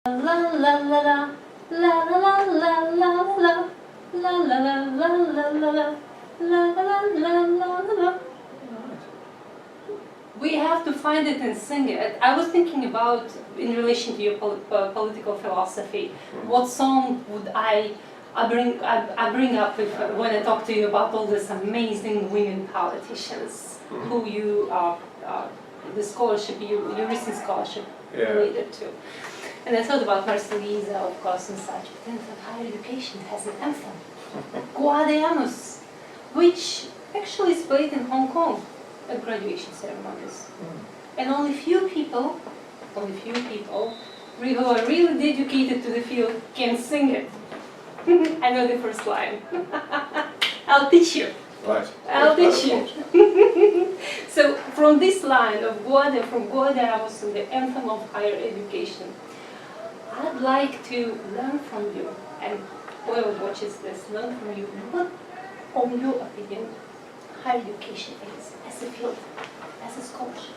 La la la la la la la la la la la la la la la la la la. We have to find it and sing it. I was thinking about, in relation to your political philosophy, what song would I bring up when I talk to you about all these amazing women politicians who you the scholarship, your recent scholarship related to. And I thought about Marcelisa, of course, and such, but then I thought higher education has an anthem, Guardianos, which actually is played in Hong Kong at graduation ceremonies. And only few people who are really dedicated to the field can sing it. I know the first line. I'll teach you. Right. I'll teach you. So from this line of Guardianos to the anthem of higher education, I'd like to learn from you, and whoever watches this, learn from you what, in your opinion, higher education is as a field, as a scholarship.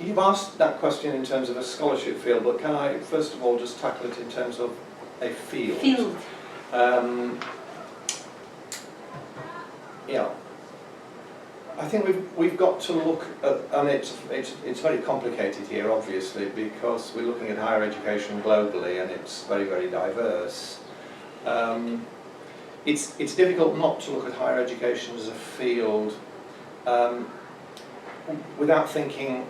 You've asked that question in terms of a scholarship field, but can I first of all just tackle it in terms of a field? Yeah. I think we've got to look at, and it's very complicated here, obviously, because we're looking at higher education globally, and it's very, very diverse. It's difficult not to look at higher education as a field without thinking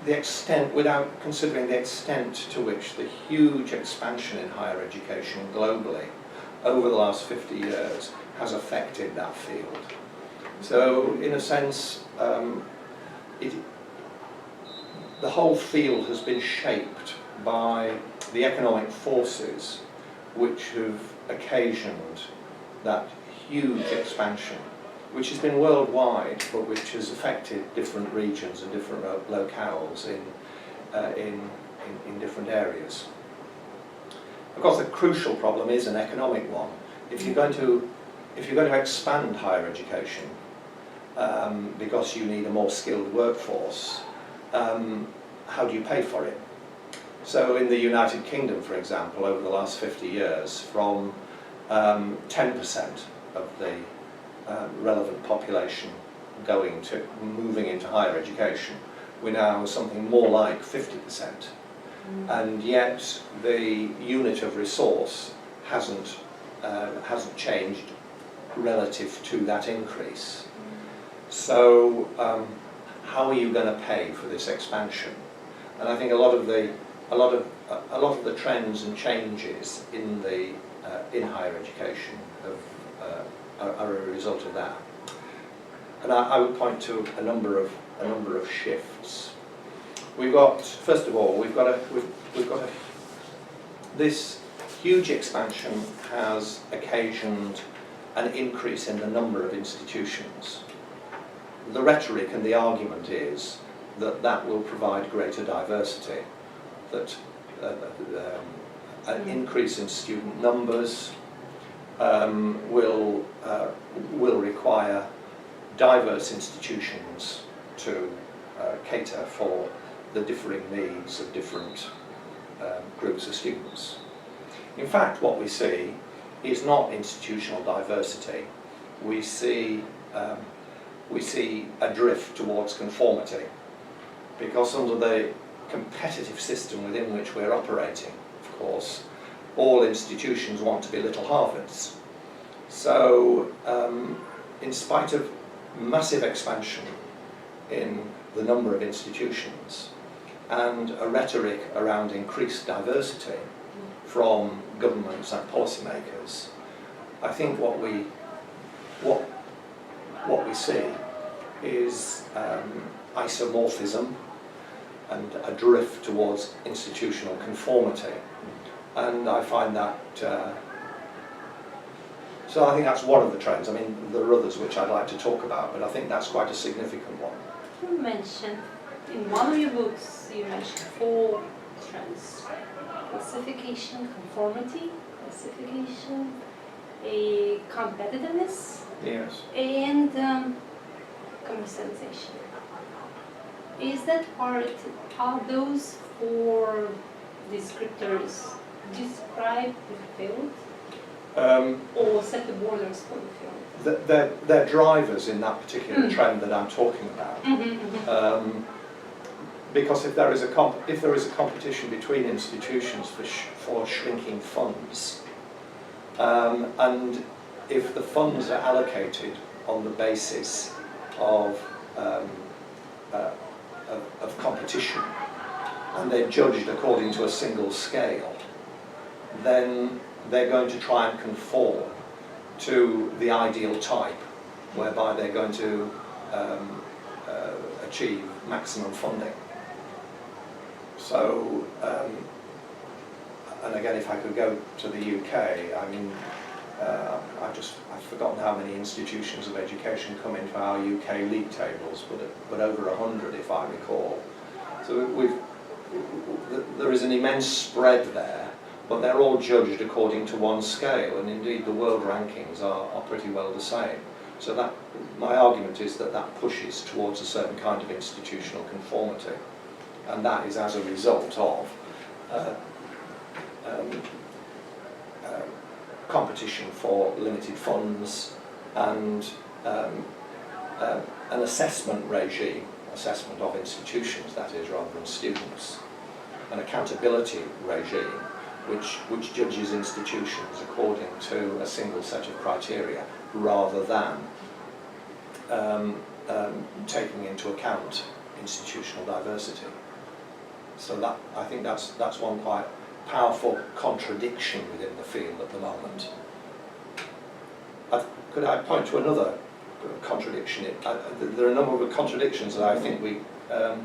the extent, without considering the extent to which the huge expansion in higher education globally over the last 50 years has affected that field. So, in a sense, the whole field has been shaped by the economic forces which have occasioned that huge expansion, which has been worldwide, but which has affected different regions and different locales in different areas. Of course, the crucial problem is an economic one. If you're going to expand higher education, because you need a more skilled workforce, how do you pay for it? So in the United Kingdom, for example, over the last 50 years, from 10% of the relevant population moving into higher education, we're now something more like 50%. And yet the unit of resource hasn't changed relative to that increase. So how are you going to pay for this expansion? And I think a lot of the trends and changes in higher education are a result of that. And I would point to a number of shifts. First of all, this huge expansion has occasioned an increase in the number of institutions. The rhetoric and the argument is that that will provide greater diversity, that an increase in student numbers will require diverse institutions to cater for the differing needs of different groups of students. In fact, what we see is not institutional diversity. We see a drift towards conformity, because under the competitive system within which we're operating, of course, all institutions want to be little Harvards. So, in spite of massive expansion in the number of institutions and a rhetoric around increased diversity from governments and policymakers, I think what we see is isomorphism and a drift towards institutional conformity, and I find that so I think that's one of the trends. I mean, there are others which I'd like to talk about, but I think that's quite a significant one. You mentioned in one of your books, you mentioned 4 trends: classification, conformity, classification, a competitiveness, yes, and commercialization. Is that part, are those four descriptors describe the field or set the borders for the field? They're drivers in that particular trend that I'm talking about. Because if there is a competition between institutions for shrinking funds, and if the funds are allocated on the basis of competition, and they're judged according to a single scale, then they're going to try and conform to the ideal type, whereby they're going to achieve maximum funding. So, and again, if I could go to the UK, I mean, I've forgotten how many institutions of education come into our UK league tables, but over 100 if I recall. So there is an immense spread there, but they're all judged according to one scale, and indeed the world rankings are pretty well the same. So that, my argument is that that pushes towards a certain kind of institutional conformity, and that is as a result of competition for limited funds and an assessment regime, assessment of institutions, that is, rather than students, an accountability regime which judges institutions according to a single set of criteria rather than taking into account institutional diversity. So that, I think that's one quite powerful contradiction within the field at the moment. Could I point to another contradiction? There are a number of contradictions that I think we... I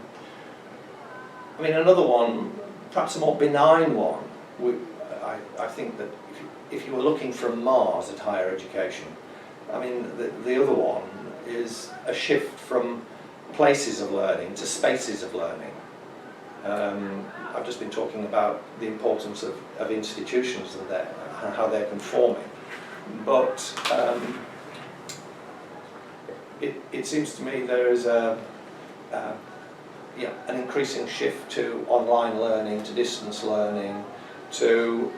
mean, another one, perhaps a more benign one, I think that if you were looking from Mars at higher education, I mean, the other one is a shift from places of learning to spaces of learning. I've just been talking about the importance of institutions and how they're conforming, but it seems to me there is an increasing shift to online learning, to distance learning, to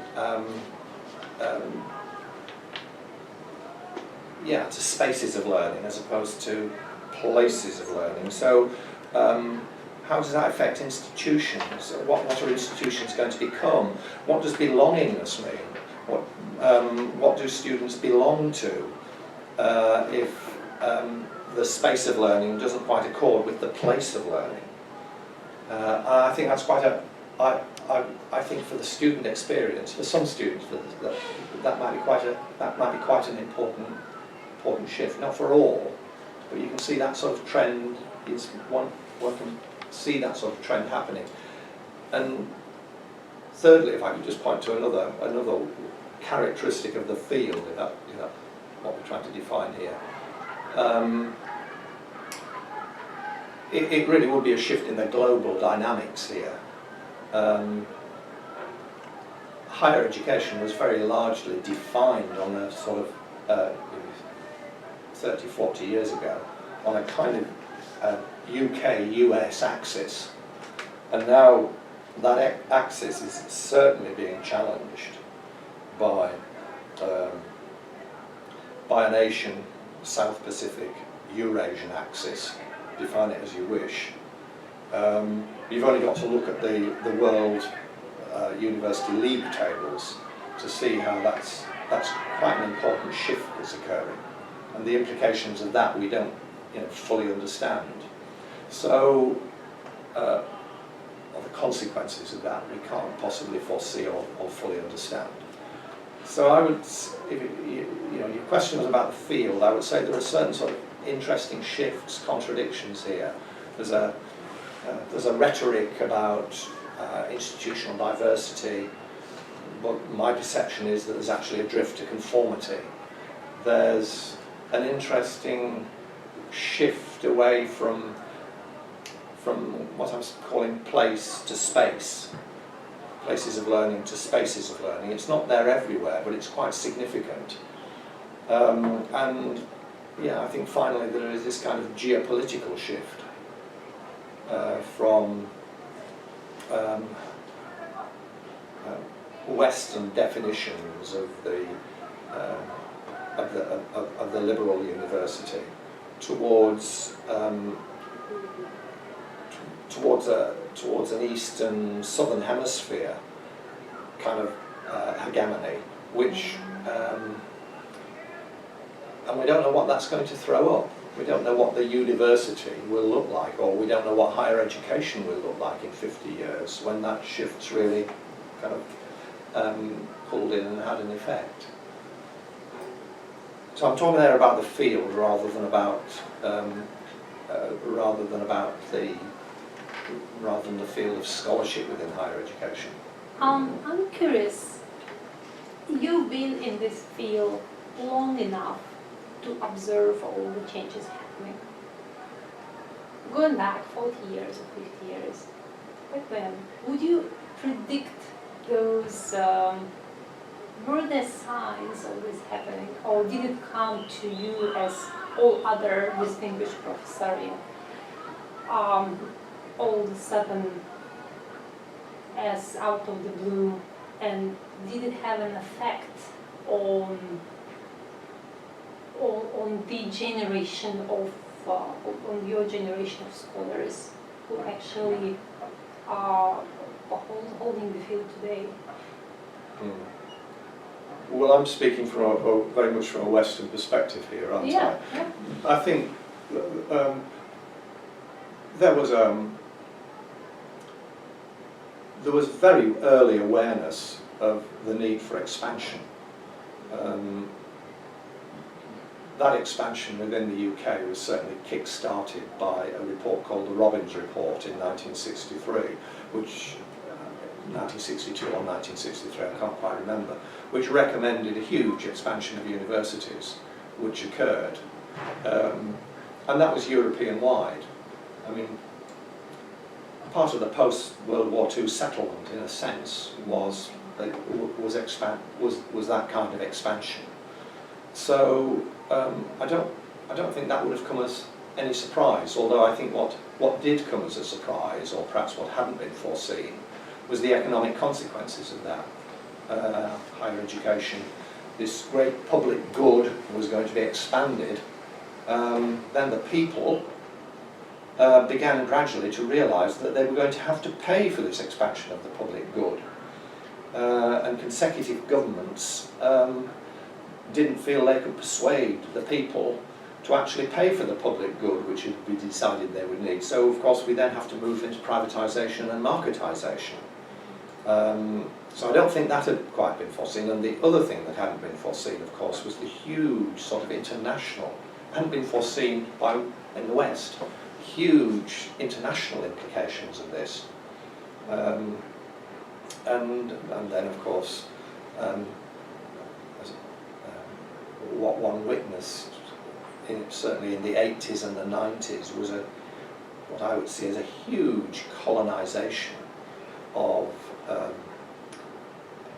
to spaces of learning as opposed to places of learning. So how does that affect institutions? What are institutions going to become? What does belongingness mean? What do students belong to if the space of learning doesn't quite accord with the place of learning? I think that's quite a... I think for the student experience, for some students, that might be quite an important shift. Not for all, but you can see that sort of trend. One can see that sort of trend happening. And thirdly, if I could just point to another characteristic of the field, if that's what we're trying to define here. It really would be a shift in the global dynamics here. Higher education was very largely defined on a sort of 30, 40 years ago on a kind of UK-US axis, and now that axis is certainly being challenged by an Asian, South Pacific, Eurasian axis. Define it as you wish. You've only got to look at the World University League tables to see how that's quite an important shift that's occurring, and the implications of that we don't fully understand. So, or the consequences of that we can't possibly foresee or fully understand. So I would, your question was about the field. I would say there are certain sort of interesting shifts, contradictions here. There's a rhetoric about institutional diversity, but my perception is that there's actually a drift to conformity. There's an interesting shift away from what I'm calling place to space, places of learning to spaces of learning. It's not there everywhere, but it's quite significant. And I think finally there is this kind of geopolitical shift from Western definitions of the liberal university towards an Eastern Southern Hemisphere kind of hegemony, which and we don't know what that's going to throw up. We don't know what the university will look like, or we don't know what higher education will look like in 50 years when that shift's really kind of pulled in and had an effect. So I'm talking there about the field rather than about the field of scholarship within higher education. I'm curious. You've been in this field long enough to observe all the changes happening. Going back 40 years or 50 years, back then, would you predict those, were there signs of this happening, or did it come to you as all other distinguished professoriate, all of a sudden, as out of the blue, and did it have an effect on the generation of, on your generation of scholars who actually are holding the field today? Well, I'm speaking from very much from a Western perspective here, aren't I? Yeah. I think there was very early awareness of the need for expansion. That expansion within the UK was certainly kick-started by a report called the Robbins Report in 1963, which 1962 or 1963, I can't quite remember, which recommended a huge expansion of universities, which occurred, and that was European-wide. I mean, part of the post-World War II settlement, in a sense, was that kind of expansion. So I don't think that would have come as any surprise. Although I think what did come as a surprise, or perhaps what hadn't been foreseen, was the economic consequences of that. Higher education, this great public good was going to be expanded. Then the people began gradually to realise that they were going to have to pay for this expansion of the public good. And consecutive governments didn't feel they could persuade the people to actually pay for the public good which had been decided they would need. So of course we then have to move into privatisation and marketisation. So I don't think that had quite been foreseen. And the other thing that hadn't been foreseen, of course, was the huge sort of international, hadn't been foreseen in the West, huge international implications of this. And then, of course, what one witnessed, certainly in the 80s and the 90s, was what I would see as a huge colonisation of,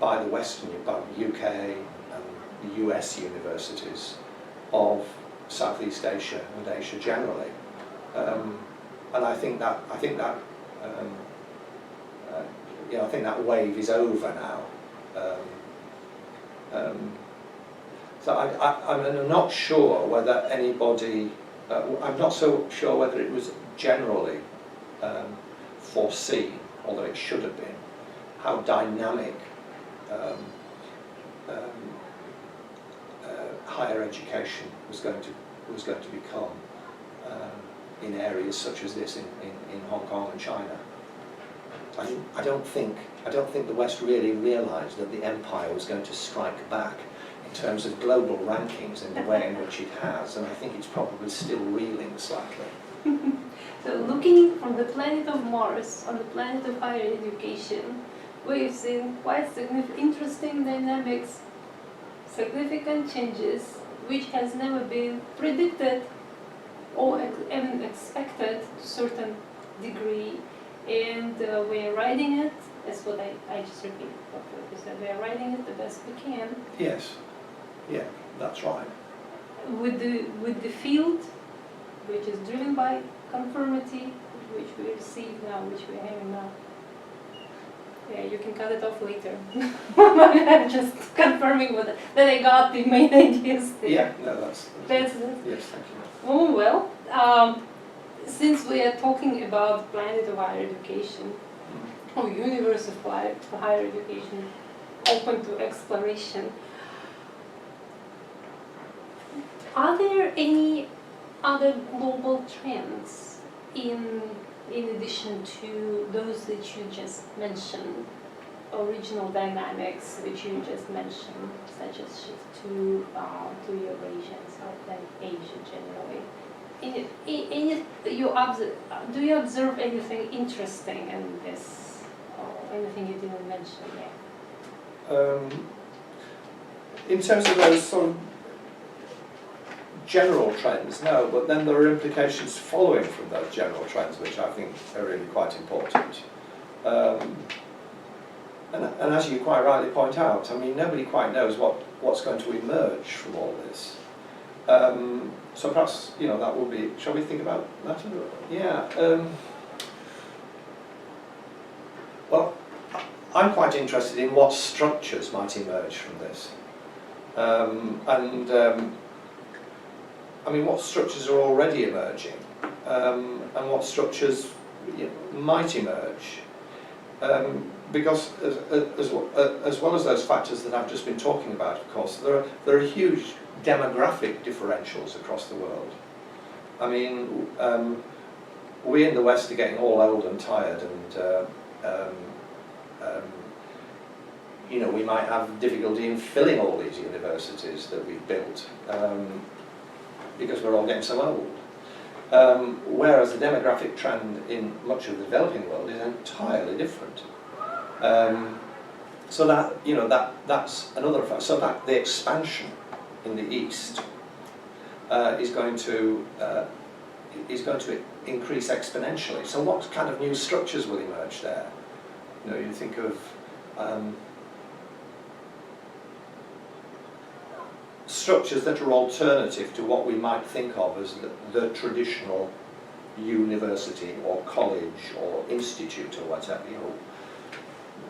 by the UK and the US universities, of Southeast Asia and Asia generally. And I think that wave is over now. So I'm not sure whether anybody, I'm not so sure whether it was generally foreseen, although it should have been, how dynamic higher education was going to become in areas such as this in Hong Kong and China. I don't think the West really realised that the empire was going to strike back in terms of global rankings in the way in which it has, and I think it's probably still reeling slightly. So looking from the planet of Mars, on the planet of higher education, we've seen quite interesting dynamics, significant changes, which has never been predicted or even expected to a certain degree. And we're writing it, that's what I just repeat what you said, we're writing it the best we can. Yes, yeah, that's right. with the field, which is driven by conformity, which we receive now, which we're having now. Yeah, you can cut it off later. I'm just confirming that I got the main ideas there. Yeah, no, that's Yes, thank you. Oh, well, since we are talking about planet of higher education, or universe of higher education, open to exploration, are there any other global trends in addition to those that you just mentioned, original dynamics which you just mentioned, such as shift to Eurasia and Southern Asia generally? Do you observe anything interesting in this, or anything you didn't mention yet? In terms of those sort of general trends, no, but then there are implications following from those general trends which I think are really quite important. And as you quite rightly point out, I mean, nobody quite knows what's going to emerge from all this. So perhaps, you know, that will be, shall we think about that? Yeah. Well, I'm quite interested in what structures might emerge from this. I mean, what structures are already emerging, and what structures might emerge. Because as well as those factors that I've just been talking about, of course, there are huge demographic differentials across the world. I mean, we in the West are getting all old and tired, and you know, we might have difficulty in filling all these universities that we've built because we're all getting so old. Whereas the demographic trend in much of the developing world is entirely different. So that, you know, that's another factor. So that the expansion in the East is going to increase exponentially. So what kind of new structures will emerge there? You know, you think of structures that are alternative to what we might think of as the traditional university or college or institute or whatever. You know,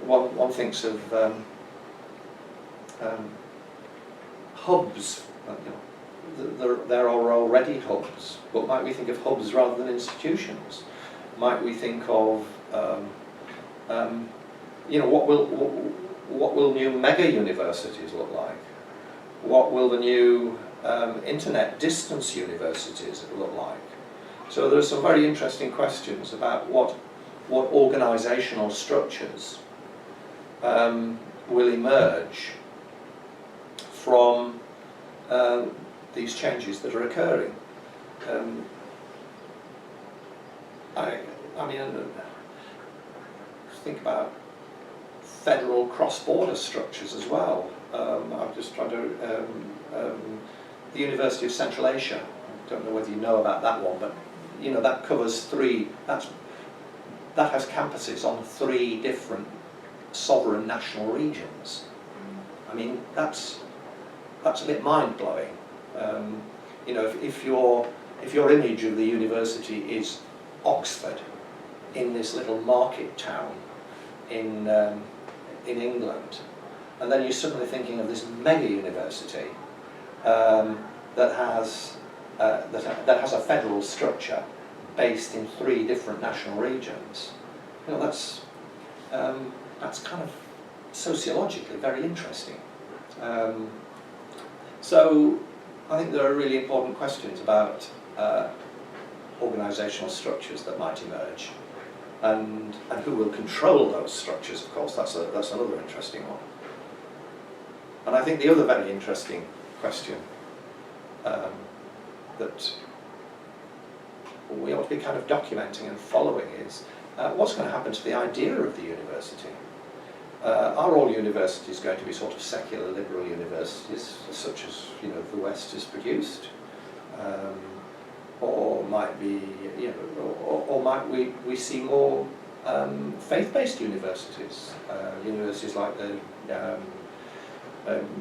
one thinks of hubs. You know, there are already hubs, but might we think of hubs rather than institutions? Might we think of you know, what will new mega universities look like? What will the new internet distance universities look like? So there are some very interesting questions about what organisational structures will emerge from these changes that are occurring. I mean, think about federal cross-border structures as well. I'm just trying to, the University of Central Asia, I don't know whether you know about that one, but you know, that covers that has campuses on 3 different sovereign national regions. I mean, that's a bit mind-blowing. You know, if your image of the university is Oxford in this little market town in England, and then you're suddenly thinking of this mega university that has a federal structure based in 3 different national regions. You know, that's kind of sociologically very interesting. So I think there are really important questions about organisational structures that might emerge, and who will control those structures. Of course, that's another interesting one. And I think the other very interesting question that we ought to be kind of documenting and following is what's going to happen to the idea of the university? Are all universities going to be sort of secular liberal universities, such as, you know, the West has produced, or might be, you know, or might we see more faith-based universities, universities like the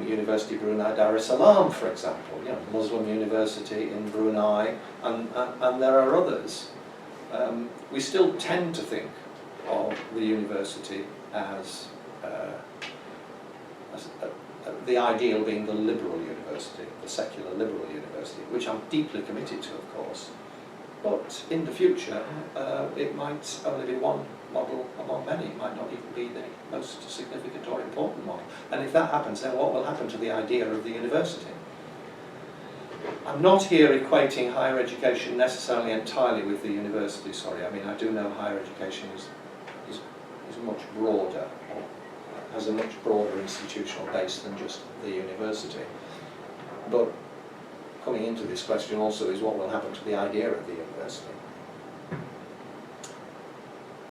University of Brunei Dar es Salaam, for example, you know, Muslim university in Brunei, and there are others. We still tend to think of the university as the ideal being the liberal university, the secular liberal university, which I'm deeply committed to, of course. But in the future, it might only be one model among many. It might not even be the most significant or important one. And if that happens, then what will happen to the idea of the university? I'm not here equating higher education necessarily entirely with the university, sorry. I mean, I do know higher education is much broader, or has a much broader institutional base than just the university. But coming into this question also is what will happen to the idea of the university.